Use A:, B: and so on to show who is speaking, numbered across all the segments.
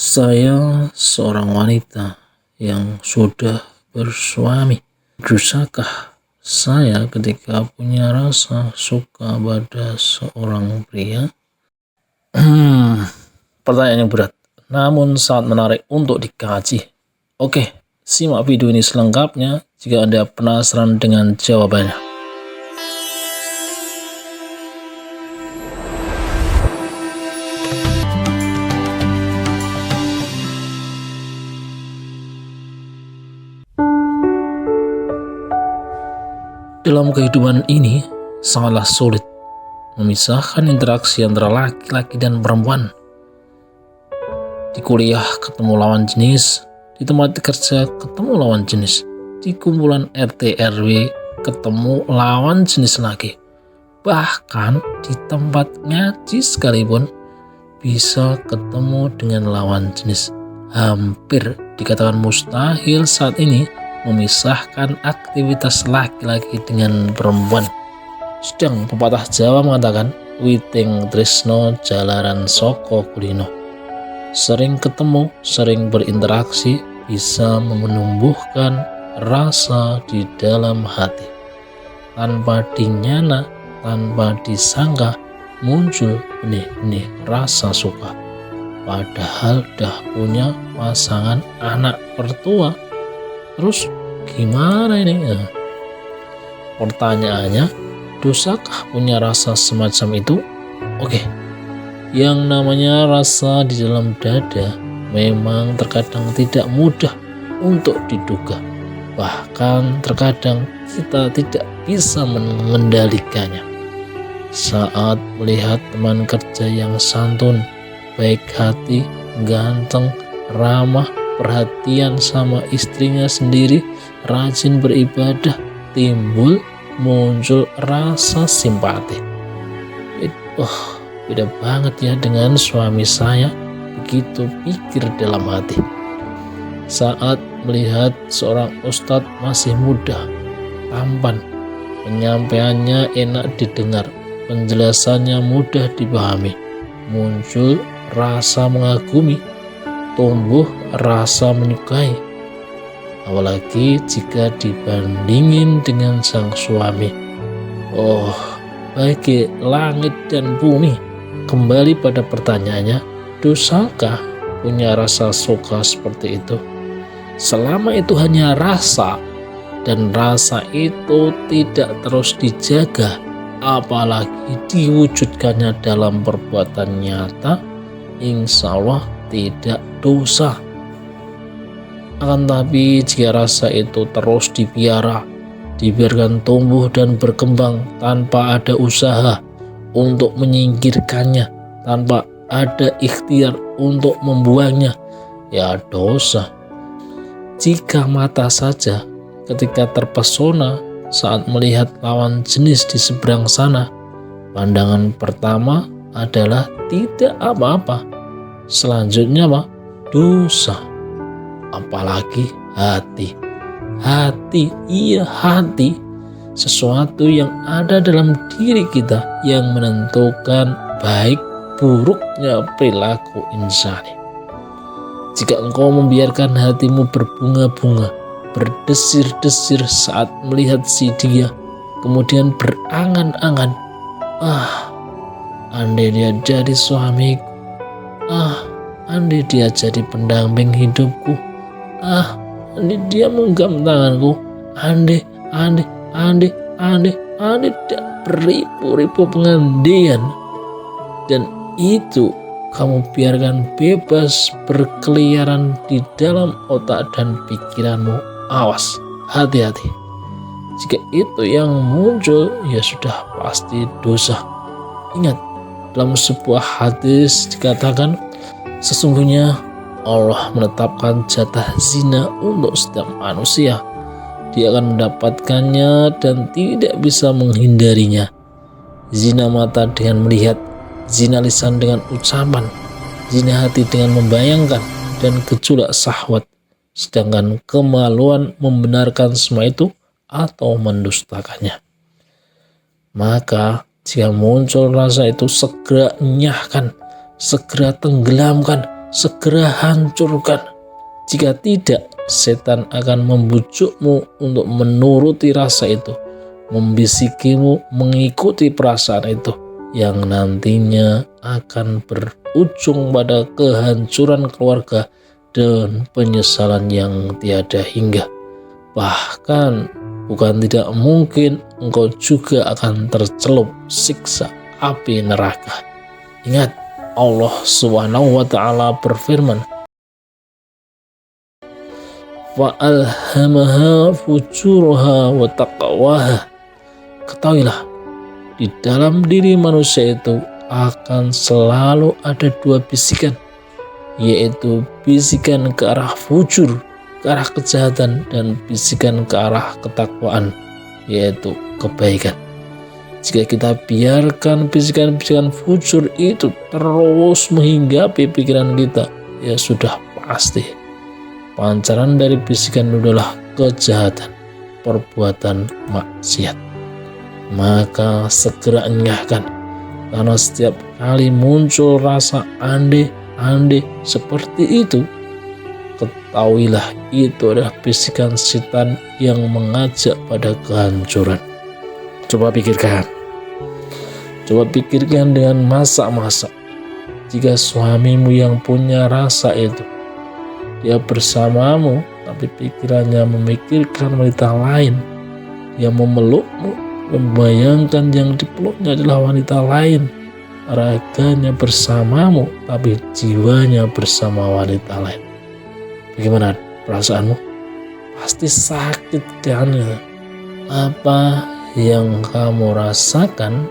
A: Saya seorang wanita yang sudah bersuami. Dosakah saya ketika punya rasa suka pada seorang pria? Pertanyaan yang berat, namun sangat menarik untuk dikaji. Oke, simak video ini selengkapnya jika Anda penasaran dengan jawabannya. Dalam kehidupan ini, sangatlah sulit memisahkan interaksi antara laki-laki dan perempuan. Di kuliah ketemu lawan jenis, di tempat kerja ketemu lawan jenis, di kumpulan RT RW ketemu lawan jenis lagi. Bahkan di tempat ngaji sekalipun bisa ketemu dengan lawan jenis. Hampir dikatakan mustahil saat ini memisahkan aktivitas laki-laki dengan perempuan. Sedang pepatah Jawa mengatakan, witing tresno jalaran soko kulino. Sering ketemu, sering berinteraksi bisa menumbuhkan rasa di dalam hati. Tanpa dinyana, tanpa disangka, muncul benih-benih rasa suka. Padahal dah punya pasangan anak pertua. Terus gimana ini? Pertanyaannya, dosakah punya rasa semacam itu? Oke, yang namanya rasa di dalam dada memang terkadang tidak mudah untuk diduga. Bahkan terkadang kita tidak bisa mengendalikannya. Saat melihat teman kerja yang santun, baik hati, ganteng, ramah, perhatian sama istrinya sendiri, rajin beribadah, muncul rasa simpati. Beda banget ya dengan suami saya, begitu pikir dalam hati. Saat melihat seorang ustadz masih muda, tampan, penyampaiannya enak didengar, penjelasannya mudah dipahami, muncul rasa mengagumi, tumbuh rasa menyukai, apalagi jika dibandingin dengan sang suami. Bagi langit dan bumi. Kembali pada pertanyaannya, dosakah punya rasa suka seperti itu? Selama itu hanya rasa, dan rasa itu tidak terus dijaga, apalagi diwujudkannya dalam perbuatan nyata, insya Allah tidak dosa. Akan tapi jika rasa itu terus dibiarkan tumbuh dan berkembang tanpa ada usaha untuk menyingkirkannya, tanpa ada ikhtiar untuk membuangnya, ya dosa. Jika mata saja ketika terpesona saat melihat lawan jenis di seberang sana, pandangan pertama adalah tidak apa-apa. Selanjutnya dosa. Apalagi hati. Hati, sesuatu yang ada dalam diri kita yang menentukan baik buruknya perilaku insani. Jika engkau membiarkan hatimu berbunga-bunga, berdesir-desir saat melihat si dia, kemudian berangan-angan, andai dia jadi suamiku, andai dia jadi pendamping hidupku, andai dia menggenggam tanganku, andai beribu-ribu pengandian, dan itu kamu biarkan bebas berkeliaran di dalam otak dan pikiranmu. Awas, hati-hati. Jika itu yang muncul, ya sudah pasti dosa. Ingat, dalam sebuah hadis dikatakan, sesungguhnya Allah menetapkan jatah zina untuk setiap manusia. Dia akan mendapatkannya dan tidak bisa menghindarinya. Zina mata dengan melihat, zina lisan dengan ucapan, zina hati dengan membayangkan, dan gejolak syahwat. Sedangkan kemaluan membenarkan semua itu atau mendustakannya. Maka jika muncul rasa itu, segera enyahkan, segera tenggelamkan, segera hancurkan. Jika tidak, setan akan membujukmu untuk menuruti rasa itu, membisikimu mengikuti perasaan itu, yang nantinya akan berujung pada kehancuran keluarga dan penyesalan yang tiada hingga. Bahkan bukan tidak mungkin engkau juga akan tercelup siksa api neraka. Ingat, Allah Subhanahu wa Ta'ala berfirman, "Fa'alhamaha fujuraha wa taqwaha." Ketahuilah, di dalam diri manusia itu akan selalu ada dua bisikan, yaitu bisikan ke arah fujur, ke arah kejahatan, dan bisikan ke arah ketakwaan, yaitu kebaikan. Jika kita biarkan bisikan-bisikan fujur itu terus menghinggapi pikiran kita, ya sudah pasti pancaran dari bisikan itu adalah kejahatan, perbuatan maksiat. Maka segera enyahkan, karena setiap kali muncul rasa andai seperti itu, ketahuilah itu adalah bisikan setan yang mengajak pada kehancuran. Coba pikirkan dengan masak-masak. Jika suamimu yang punya rasa itu, dia bersamamu, tapi pikirannya memikirkan wanita lain. Dia memelukmu, membayangkan yang dipeluknya adalah wanita lain. Raganya bersamamu, tapi jiwanya bersama wanita lain. Bagaimana perasaanmu? Pasti sakit kan? Apa yang kamu rasakan,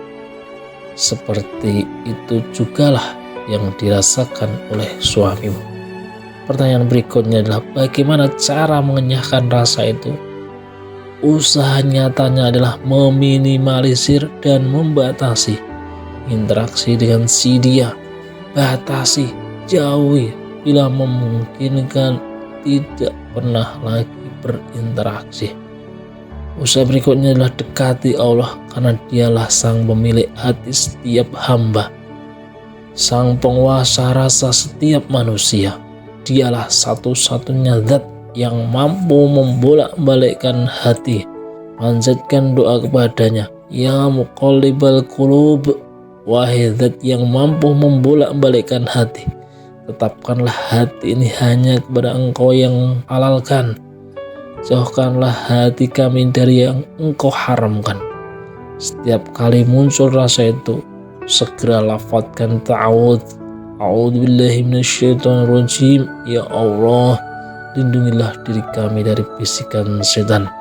A: seperti itu jugalah yang dirasakan oleh suamimu. Pertanyaan berikutnya adalah, bagaimana cara mengenyahkan rasa itu? Usaha nyatanya adalah meminimalisir dan membatasi interaksi dengan si dia. Batasi, jauhi, bila memungkinkan tidak pernah lagi berinteraksi. Usaha berikutnya adalah dekati Allah, karena dialah sang pemilik hati setiap hamba, sang penguasa rasa setiap manusia. Dialah satu-satunya zat yang mampu membolak-balikkan hati. Panjatkan doa kepadanya, ya muqallibal qulub, wahai zat yang mampu membolak-balikkan hati, tetapkanlah hati ini hanya kepada Engkau yang halalkan. Jauhkanlah hati kami dari yang Engkau haramkan. Setiap kali muncul rasa itu, segera lafadzkan ta'awudz. A'udzubillahi minasyaitonirrajim. Ya Allah, lindungilah diri kami dari bisikan setan.